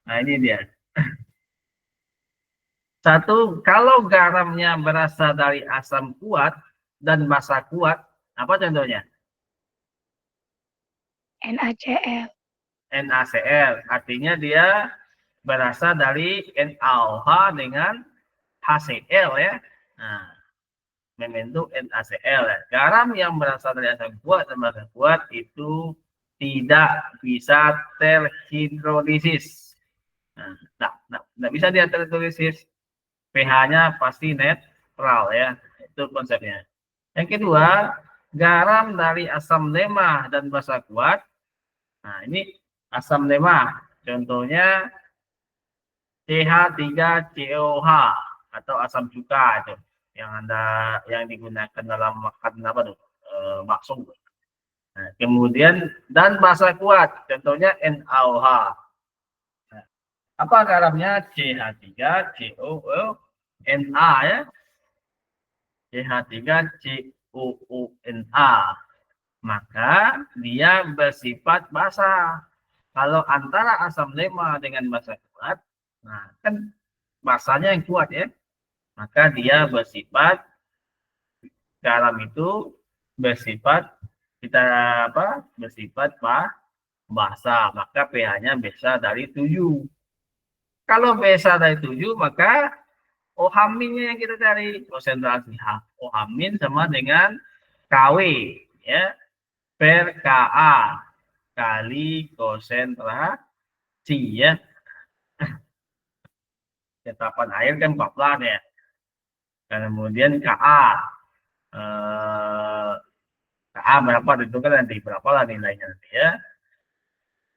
Nah, ini dia. Satu, kalau garamnya berasal dari asam kuat dan basa kuat, apa contohnya? NaCl. NaCl. Artinya dia berasal dari NaOH dengan HCl ya. Nah, membentuk NaCl. Garam yang berasal dari asam kuat dan basa kuat itu tidak bisa terhidrolisis. Nah, bisa dia terhidrolisis. pH-nya pasti netral ya. Itu konsepnya. Yang kedua, garam dari asam lemah dan basa kuat. Nah, ini asam lemah. Contohnya CH3COH atau asam cuka itu yang digunakan dalam makan apa tuh? Bakso. Nah, kemudian dan basa kuat, contohnya NaOH. Nah, apa garamnya? CH3COONA ya. CH3COONA. Maka dia bersifat basa. Kalau antara asam lemah dengan basa kuat, nah kan basanya yang kuat ya, maka dia bersifat garam itu bersifat kita bersifat basa, maka pH-nya bisa dari 7. Kalau bisa dari 7, maka OH-nya yang kita cari, konsentrasi OH- sama dengan KW ya per Ka kali konsentrasi ya. Cetapan air kan 14 ya. Kemudian Ka berapa ditentukan nanti, berapa lah nilainya nanti ya.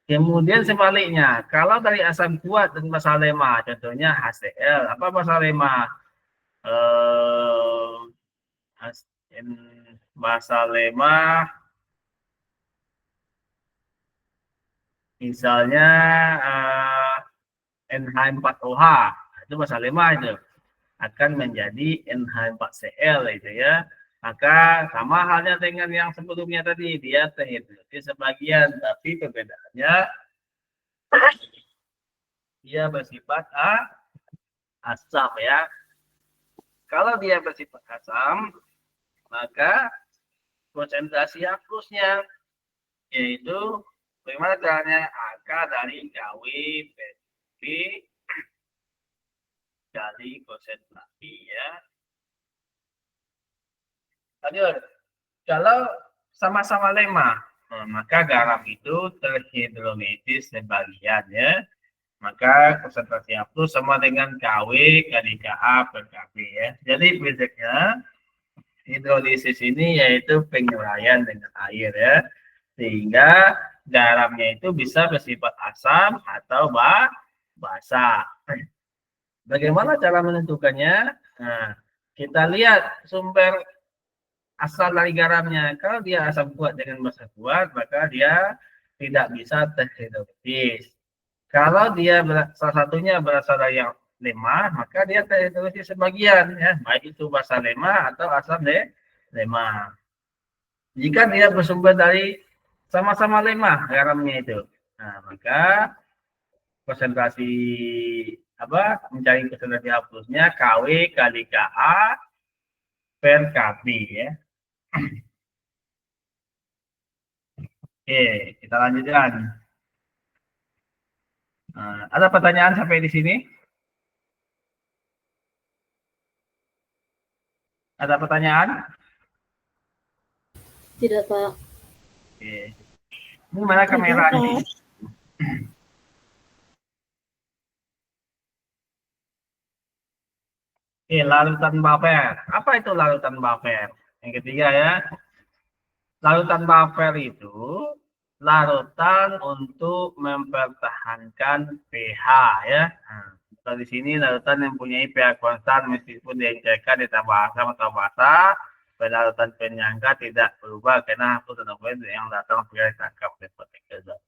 Kemudian sebaliknya, kalau dari asam kuat dan basa lemah, contohnya HCl, apa basa lemah? Basa lemah, misalnya NH4OH, itu basa lemah itu akan menjadi NH4Cl itu ya. Maka sama halnya dengan yang sebelumnya tadi, dia terhidrolis sebagian, tapi perbedaannya dia bersifat asam ya. Kalau dia bersifat asam, maka konsentrasi akusnya yaitu bagaimana caranya AK dari KW per B kali konsentrasi ya. Lanjut. Kalau sama-sama lemah, maka garam itu terhidrolisis sebagian ya. Maka konsentrasi H+ sama dengan KW kali Ka per Kb ya. Jadi prinsipnya hidrolisis ini yaitu penyelaian dengan air ya. Sehingga garamnya itu bisa bersifat asam atau basa. Bagaimana cara menentukannya? Nah, kita lihat sumber asal dari garamnya. Kalau dia asam kuat dengan basa kuat, maka dia tidak bisa terhidrolisis. Kalau dia salah satunya berasal dari yang lemah, maka dia terhidrolisis sebagian, ya, baik itu basa lemah atau asam lemah. Jika dia bersumber dari sama-sama lemah garamnya itu, nah maka konsentrasi mencari konsentrasi H+-nya KW kali Ka per Kb ya. Oke, kita lanjutkan. Nah, ada pertanyaan sampai di sini? Ada pertanyaan? Tidak, Pak. Oke. Ini mana kameranya? Oke, larutan buffer. Apa itu larutan buffer? Yang ketiga ya. Larutan buffer itu larutan untuk mempertahankan pH ya. Nah, di sini larutan yang mempunyai pH konstan meskipun diencerkan ditambah asam atau basa, larutan penyangga tidak berubah karena hapus dan oksigen yang datang segera ditangkap oleh partikel zat.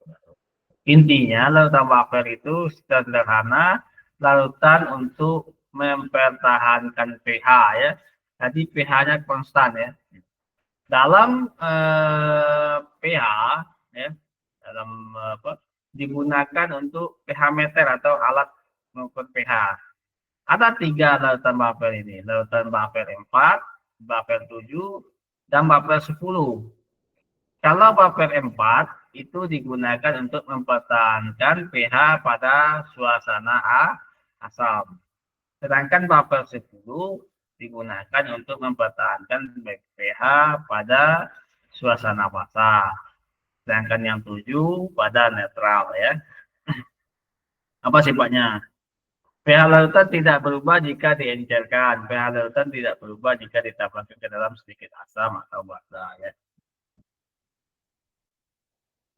Intinya larutan buffer itu sederhana, larutan untuk mempertahankan pH ya. Jadi pH-nya konstan ya. Dalam pH ya, dalam digunakan untuk pH meter atau alat mengukur pH. Ada 3 lautan buffer ini, lautan buffer 4, buffer 7, dan buffer 10. Kalau buffer 4 itu digunakan untuk mempertahankan pH pada suasana asam. Sedangkan buffer 10 digunakan untuk mempertahankan pH pada suasana basah. Sedangkan yang 7 pada netral ya. Apa sifatnya? pH lautan tidak berubah jika diencerkan. pH lautan tidak berubah jika ditambahkan ke dalam sedikit asam atau basa ya.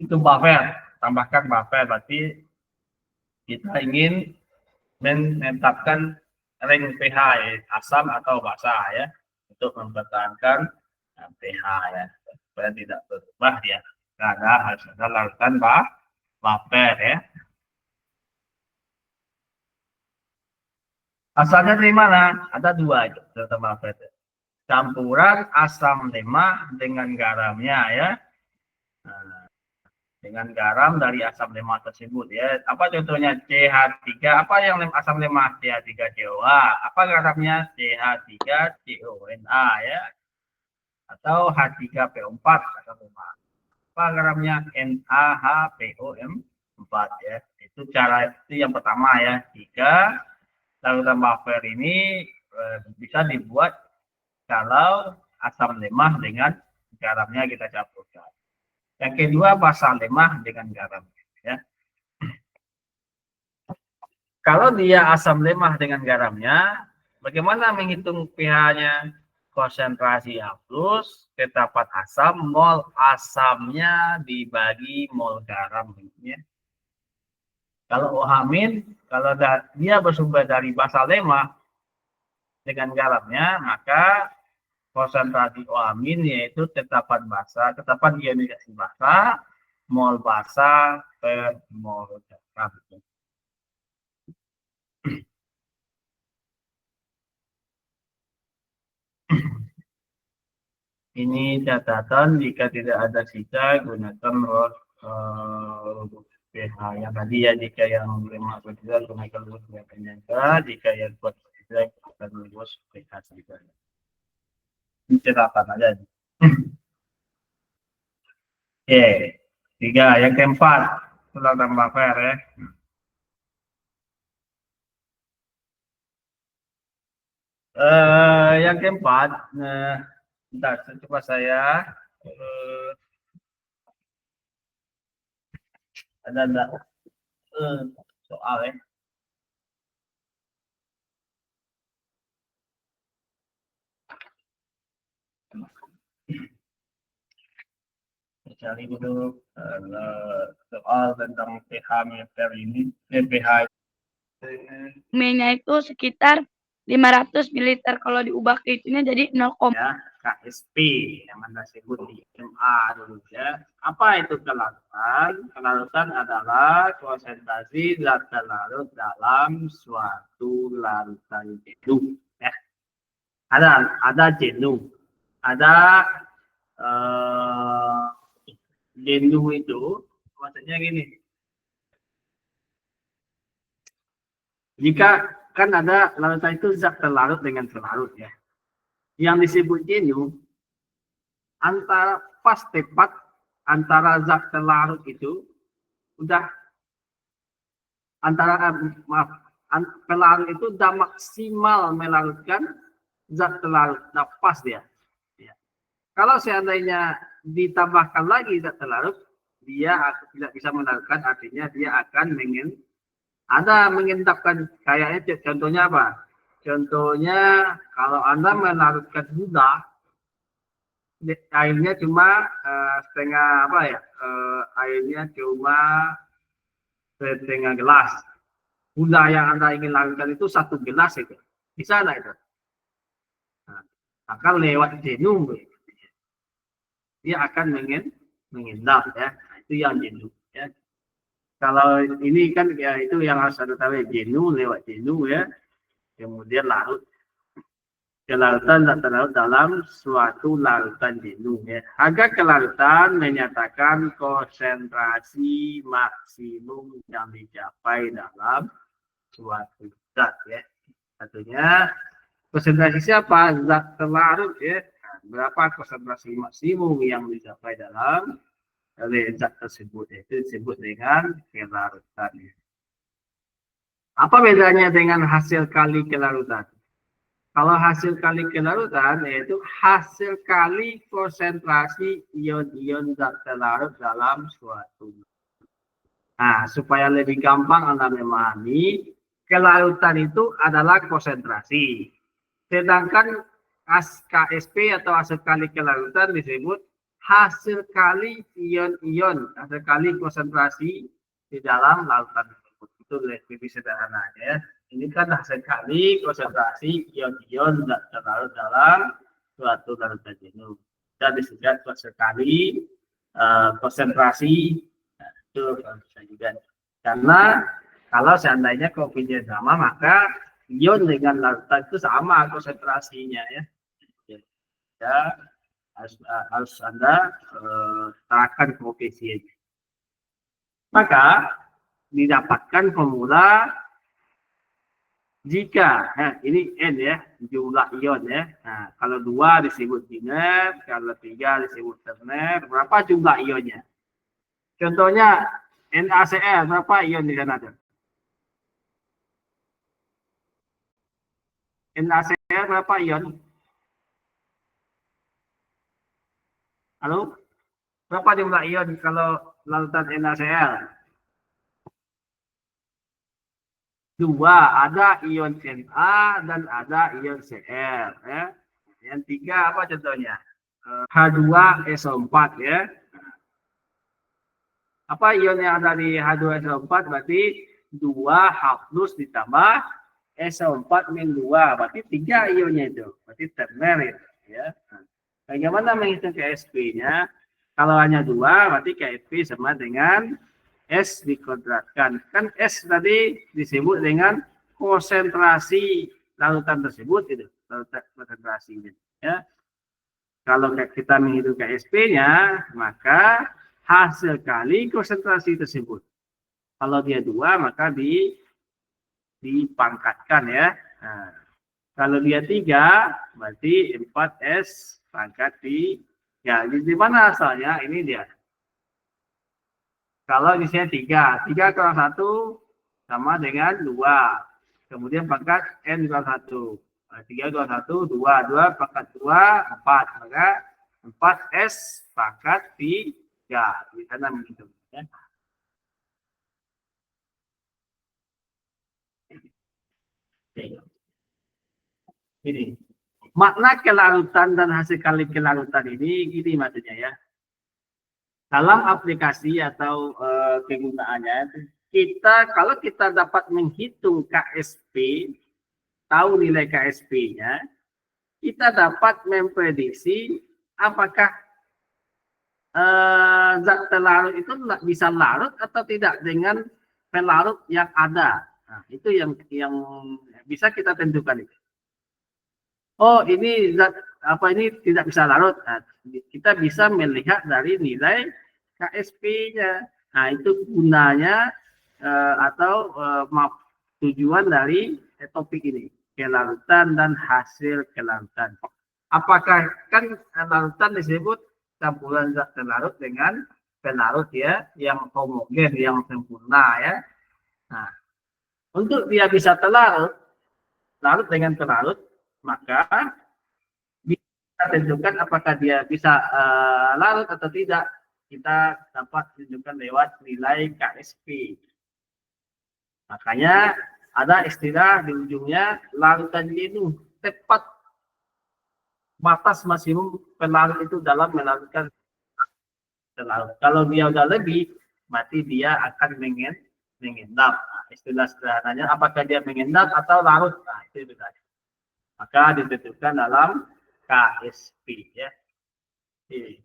Itu buffer, tambahkan buffer berarti kita ingin menetapkan ring pH ya, asam atau basa ya, untuk mempertahankan pH ya, supaya tidak berubah ya. Harus ada lautan buffer ya. Asalnya dari mana? Ada 2 itu lautan buffer. Campuran asam lemak dengan garamnya ya. Nah, dengan garam dari asam lemak tersebut ya. Apa contohnya? CH3. Apa yang asam lemak? CH3COA. Apa garamnya? CH3CONA ya. Atau H3PO4 asam lemak. Apa garamnya? NaHPOM4 ya. Itu cara itu yang pertama ya. Jika lautan buffer ini bisa dibuat kalau asam lemah dengan garamnya kita campurkan. Yang kedua, basa lemah dengan garam. Ya. Kalau dia asam lemah dengan garamnya, bagaimana menghitung pH-nya? Konsentrasi A+, ketapat asam, mol asamnya dibagi mol garam. Ya. Kalau OH-, kalau dia bersumber dari basa lemah dengan garamnya, maka konsentrasi OH- yaitu tetapan basa, tetapan ionisasi basa, mol basa per mol garam. Ini catatan, jika tidak ada sisa gunakan rumus pH yang tadi ya. Jika yang lemah berjaya gunakan rumus pH penyangga, jika yang kuat berjaya gunakan rumus pH saja. Ini catatan aja. Oke, 3. Yang keempat, sudah tambah fair ya. Yang keempat, bentar, coba saya ada soal ya. Cari dulu soal tentang pH meter ini, pH M-nya itu sekitar 500 ml. Kalau diubah ke itunya jadi 0, ya, KSP yang Anda sebut di MA dulu ya. Apa itu kelarutan? Kelarutan adalah konsentrasi zat larut dalam suatu larutan jenuh. Ya. Ada jenuh, ada jenuh itu maksudnya gini. Jika kan ada larutan itu zat terlarut dengan terlarut ya. Yang disebut jenuh antara pas tepat antara zat terlarut itu udah antara pelarut itu udah maksimal melarutkan zat terlarut, nah pas dia. Ya. Kalau seandainya ditambahkan lagi zat terlarut, dia tidak bisa melarutkan, artinya dia akan mengendapkan. Kayaknya contohnya apa? Contohnya kalau Anda melarutkan gula, airnya cuma setengah apa ya? Airnya cuma setengah gelas. Gula yang Anda ingin larutkan itu 1 gelas itu. Bisa nggak itu? Nah, akan lewat jenuh. Dia akan mengendap ya. Nah, itu yang jenuh ya. Kalau ini kan ya itu yang harus Anda tahu ya, jenuh lewat jenuh ya. Kemudian larut. Kelarutan zat terlarut dalam suatu larutan jenuh. Ya. Harga kelarutan menyatakan konsentrasi maksimum yang dicapai dalam suatu zat. Ya. Satunya konsentrasi siapa? Zat terlarut. Ya. Nah, berapa konsentrasi maksimum yang dicapai dalam zat tersebut? Itu disebut dengan kelarutan. Ya. Apa bedanya dengan hasil kali kelarutan? Kalau hasil kali kelarutan yaitu hasil kali konsentrasi ion-ion zat terlarut dalam suatu. Nah, supaya lebih gampang Anda memahami, kelarutan itu adalah konsentrasi. Sedangkan KSP atau hasil kali kelarutan disebut hasil kali ion-ion, hasil kali konsentrasi di dalam larutan tersebut. Itu lebih sederhana ya. Ini kan hasil kali konsentrasi ion-ion terlarut dalam suatu larutan jenuh. Dan disebut hasil kali konsentrasi. Nah, itu bisa juga. Karena kalau seandainya kopinya sama, maka ion dengan larutan itu sama konsentrasinya ya. Ya harus Anda terapkan koefisiennya. Maka didapatkan formula jika, nah ini N ya, jumlah ion ya. Nah, kalau 2 disebut biner, kalau 3 disebut terner, berapa jumlah ionnya? Contohnya NaCl, berapa ion di sana? NaCl berapa ion? Halo? Berapa jumlah ion kalau larutan NaCl? 2, ada ion Na dan ada ion Cl. Ya. Yang 3 apa contohnya? H2SO4 ya. Apa ion yang ada di H2SO4? Berarti 2H plus ditambah SO4-2. Berarti 3 ionnya itu. Berarti terner ya. Bagaimana menghitung KSP-nya? Kalau hanya 2, berarti KSP sama dengan S dikuadratkan. Kan S tadi disebut dengan konsentrasi larutan tersebut, itu larutan konsentrasinya. Ya. Kalau kita menghitung KSP-nya, maka hasil kali konsentrasi tersebut. Kalau dia 2, maka dipangkatkan ya. Nah, kalau dia 3, berarti 4S pangkat ya di mana asalnya? Ini dia. Kalau di sini 3 kurang 1 sama dengan 2. Kemudian pangkat N kurang 1. 3 kurang 1, 2 pangkat 2, 4. Maka 4S pangkat 3. Di sana begitu. Ya. Ini. Makna kelarutan dan hasil kali kelarutan ini gini maksudnya ya. Dalam aplikasi atau kegunaannya, kalau kita dapat menghitung KSP, tahu nilai KSP-nya, kita dapat memprediksi apakah zat terlarut itu bisa larut atau tidak dengan pelarut yang ada. Nah, itu yang bisa kita tentukan itu. Oh, ini zat apa ini tidak bisa larut. Nah, kita bisa melihat dari nilai KSP-nya. Nah, itu gunanya atau tujuan dari topik ini, kelarutan dan hasil kelarutan. Apakah kan larutan disebut campuran zat terlarut dengan pelarut ya, yang homogen, yang sempurna ya. Nah, untuk dia bisa larut dengan pelarut, maka kita tentukan apakah dia bisa larut atau tidak. Kita dapat tentukan lewat nilai KSP. Makanya ada istilah di ujungnya larutan jenuh, tepat batas maksimum pelarut itu dalam melarutkan pelarut. Kalau dia udah lebih, berarti dia akan mengendap. Nah, istilah sederhananya apakah dia mengendap atau larut? Nah, itu bedanya. Maka ditentukan dalam KSP ya. Ini.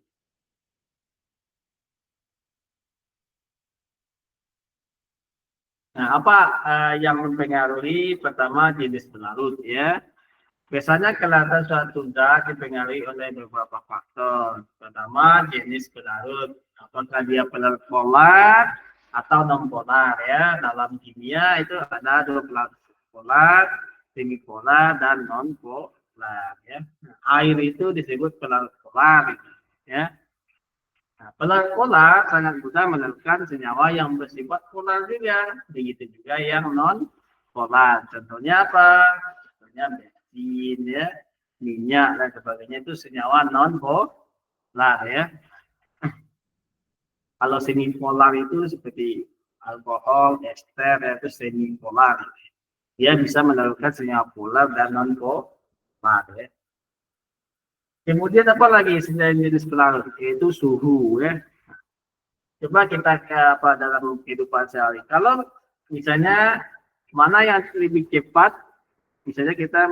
Nah, apa yang mempengaruhi pertama jenis pelarut ya? Biasanya kelihatan suatu zat dipengaruhi oleh beberapa faktor. Pertama, jenis pelarut. Apakah dia pelarut polar atau non polar ya. Dalam kimia itu ada dua pelarut, polar, semipolar, dan non polar ya. Air itu disebut pelarut polar ya. Nah, pelarut polar sangat mudah melarutkan senyawa yang bersifat polar juga. Begitu juga yang non polar. Contohnya apa? Contohnya bensin ya, minyak dan sebagainya itu senyawa non polar ya. Kalau semi polar itu seperti alkohol, ester ya, itu semi polar. Dia bisa melarutkan senyawa polar dan non polar ya. Kemudian apa lagi jenis pelarut? Yaitu suhu ya. Coba kita ke apa dalam kehidupan sehari. Kalau misalnya mana yang lebih cepat, misalnya kita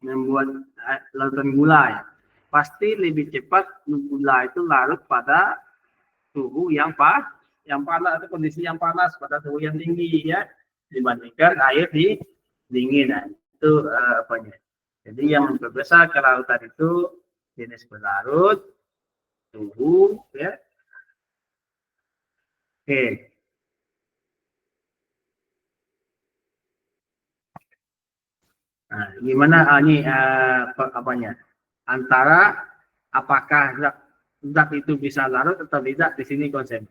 membuat larutan gula ya, pasti lebih cepat gula itu larut pada suhu yang panas atau kondisi yang panas pada suhu yang tinggi ya dibandingkan air di dingin. Nah, itu apanya? Jadi yang memperbesar kelarutan itu jenis pelarut, suhu ya. Oke. Nah, gimana ini apanya? Antara apakah zat itu bisa larut atau tidak, di sini konsep.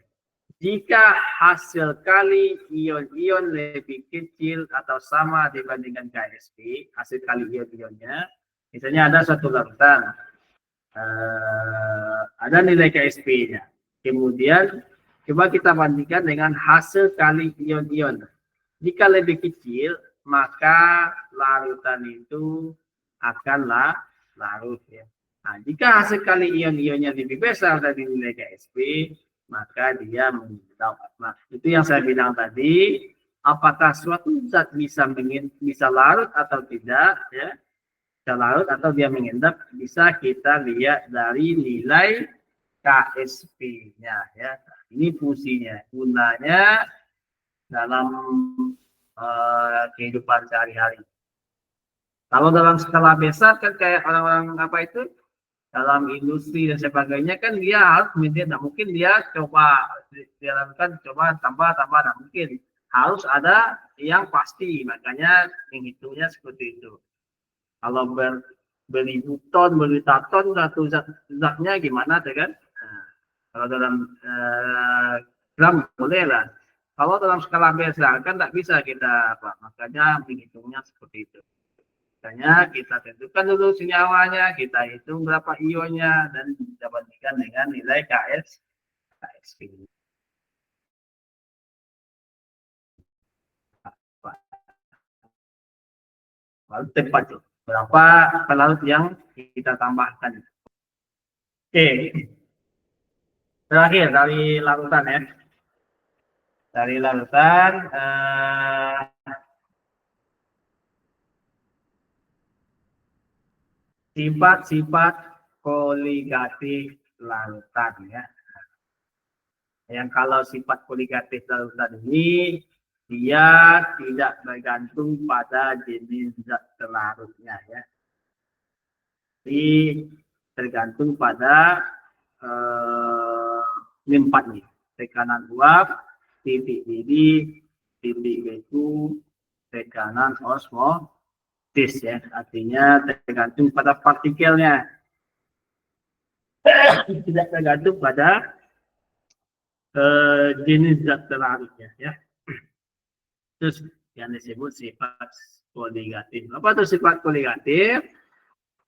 Jika hasil kali ion-ion lebih kecil atau sama dibandingkan KSP, hasil kali ion-ionnya, misalnya ada suatu larutan, ada nilai KSP-nya. Kemudian coba kita bandingkan dengan hasil kali ion-ion. Jika lebih kecil, maka larutan itu akanlah larut ya. Nah, jika hasil kali ion-ionnya lebih besar dari nilai KSP, maka dia mengendap. Nah, itu yang saya bilang tadi, apakah suatu zat bisa larut atau tidak ya. Bisa larut atau dia mengendap bisa kita lihat dari nilai KSP-nya ya. Ini fungsinya, gunanya dalam kehidupan sehari-hari. Kalau dalam skala besar kan kayak orang-orang apa itu dalam industri dan sebagainya kan dia harus tidak mungkin dia coba dilakukan coba tambah tidak mungkin, harus ada yang pasti, makanya menghitungnya seperti itu. Kalau beribu ton, berjuta ton satu zatnya gimana kan? Nah, kalau dalam gram boleh lah. Kalau dalam skala besar kan tidak bisa kita apa, makanya menghitungnya seperti itu. Makanya kita tentukan dulu senyawanya, kita hitung berapa ionnya dan kita bandingkan dengan nilai KSP. Lalu tepat tuh, berapa pelarut yang kita tambahkan. Oke, terakhir dari larutan ya. Dari larutan sifat-sifat koligatif larutan ya. Yang kalau sifat koligatif larutan ini dia tidak bergantung pada jenis zat pelarutnya ya. Jadi tergantung pada empat nih, tekanan uap, titik didih, titik beku, tekanan osmosis ya. Artinya tergantung pada partikelnya. Tidak tergantung pada jenis zat pelarutnya ya. Terus yang disebut sifat koligatif. Apa itu sifat koligatif?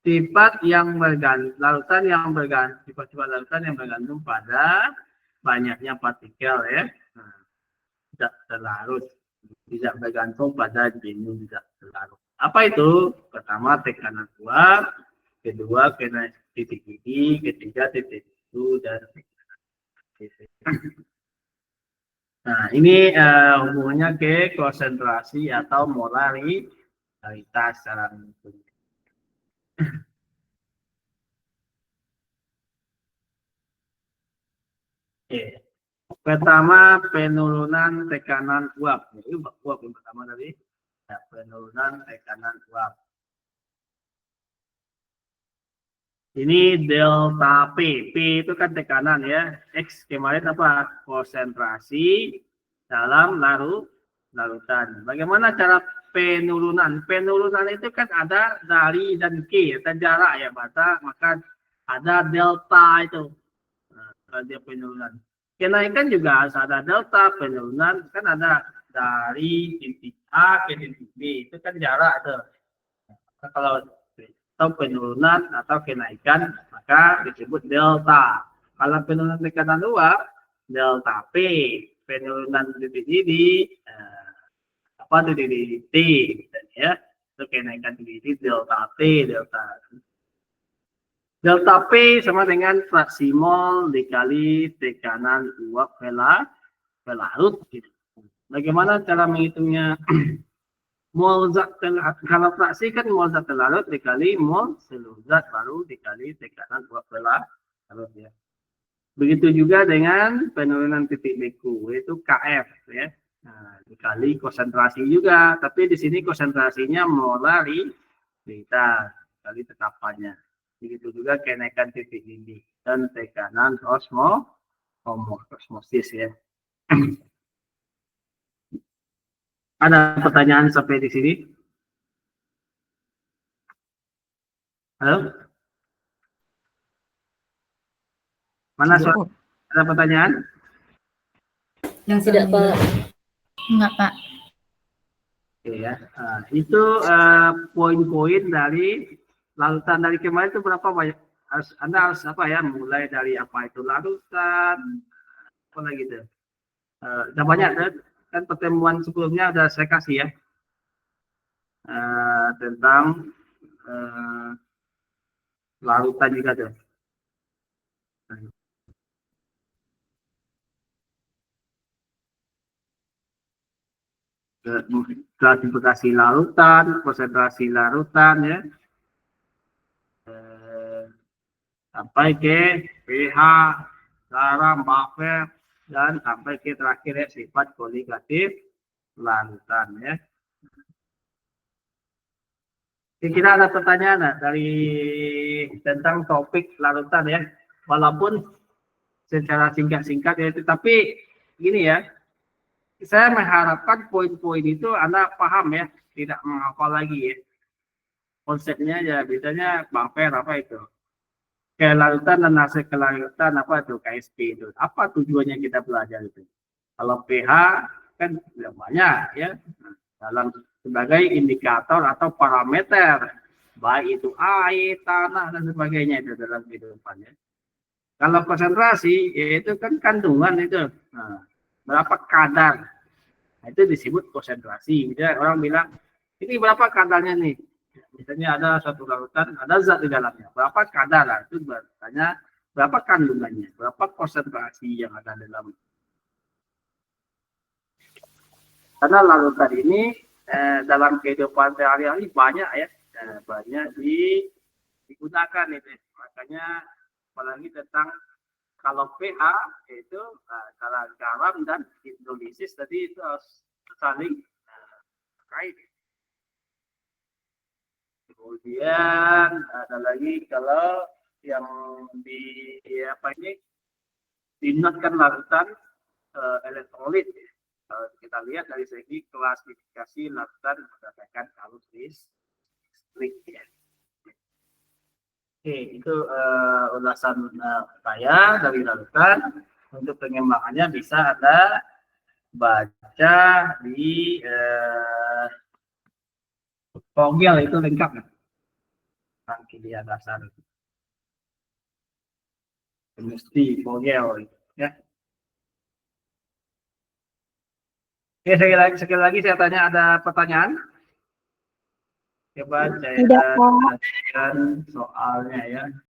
Sifat yang larutan yang sifat-sifat larutan yang bergantung pada banyaknya partikel ya. Nah, zat terlarut, tidak bergantung pada jenis zat terlarut. Apa itu? Pertama tekanan uap, kedua titik didih, ketiga titik beku, dan nah ini hubungannya ke konsentrasi atau molaritas secara menentukan. Oke. Pertama penurunan tekanan uap. Ini uap yang pertama tadi. Ya, penurunan tekanan uap. Ini delta P. P itu kan tekanan ya. X kemarin apa? Konsentrasi dalam larutan. Bagaimana cara penurunan? Penurunan itu kan ada dari dan K, ada jarak ya, maka ada delta itu. Nah, dia penurunan. Kenaikan juga harus ada delta, penurunan kan ada dari titik A ke titik B. Itu kan jarak tuh. Nah, kalau atau penurunan atau kenaikan maka disebut delta. Kalau penurunan tekanan luar delta P, penurunan titik di apa titik T ya, itu kenaikan titik delta T, delta P sama dengan fraksi mol dikali tekanan uap pelarut gitu. Bagaimana cara menghitungnya? Mol zat kalau fraksi kan mol zat pelarut dikali mol seluruh zat baru dikali tekanan uap pelarut ya. Begitu juga dengan penurunan titik beku yaitu KF ya. Nah, dikali konsentrasi juga, tapi di sini konsentrasinya molaritas kali tetapannya. Begitu juga kenaikan titik dinding dan tekanan osmosis ya. Ada pertanyaan sampai di sini? Halo? Mana soal? Ada pertanyaan? Yang tidak, Pak. Enggak, Pak. Oke ya. Itu poin-poin dari larutan dari kemarin itu berapa banyak? Anda harus apa ya? Mulai dari apa itu larutan, apa lagi itu? Udah banyak kan pertemuan sebelumnya udah saya kasih ya tentang larutan juga tuh. Klasifikasi larutan, konsentrasi larutan ya, sampai ke pH, garam, buffer, dan sampai ke terakhir ya, sifat koligatif larutan ya. Kira-kira ada pertanyaan dari tentang topik larutan ya, walaupun secara singkat-singkat ya, tapi gini ya, saya mengharapkan poin-poin itu Anda paham ya, tidak menghafal lagi ya. Konsepnya ya, biasanya buffer apa itu? Kelarutan dan hasil kelarutan apa itu? KSP itu. Apa tujuannya kita belajar itu? Kalau pH kan tidak banyak ya. Dalam sebagai indikator atau parameter, baik itu air, tanah, dan sebagainya itu dalam kehidupannya. Kalau konsentrasi, yaitu kan kandungan itu. Nah, berapa kadar? Nah, itu disebut konsentrasi. Jadi orang bilang, ini berapa kadarnya nih? Misalnya ada satu larutan, ada zat di dalamnya. Berapa kadar lah? Itu bertanya berapa kandungannya, berapa konsentrasi yang ada dalam. Karena larutan ini dalam kehidupan sehari-hari banyak ya, banyak digunakan itu. Makanya apalagi tentang kalau pH itu antara garam dan hidrolisis tadi itu harus saling terkait. Kemudian ada lagi kalau yang di apa ini diingatkan larutan elektrolit. Kalau kita lihat dari segi klasifikasi larutan berdasarkan arus listrik ya. Oke, itu ulasan saya dari larutan. Untuk pengembangannya bisa Anda baca di Pogel itu lengkap ya. Kimia dasar chemistry Pogel ya. Oke, sekali lagi saya tanya, ada pertanyaan? Coba saya soalnya ya.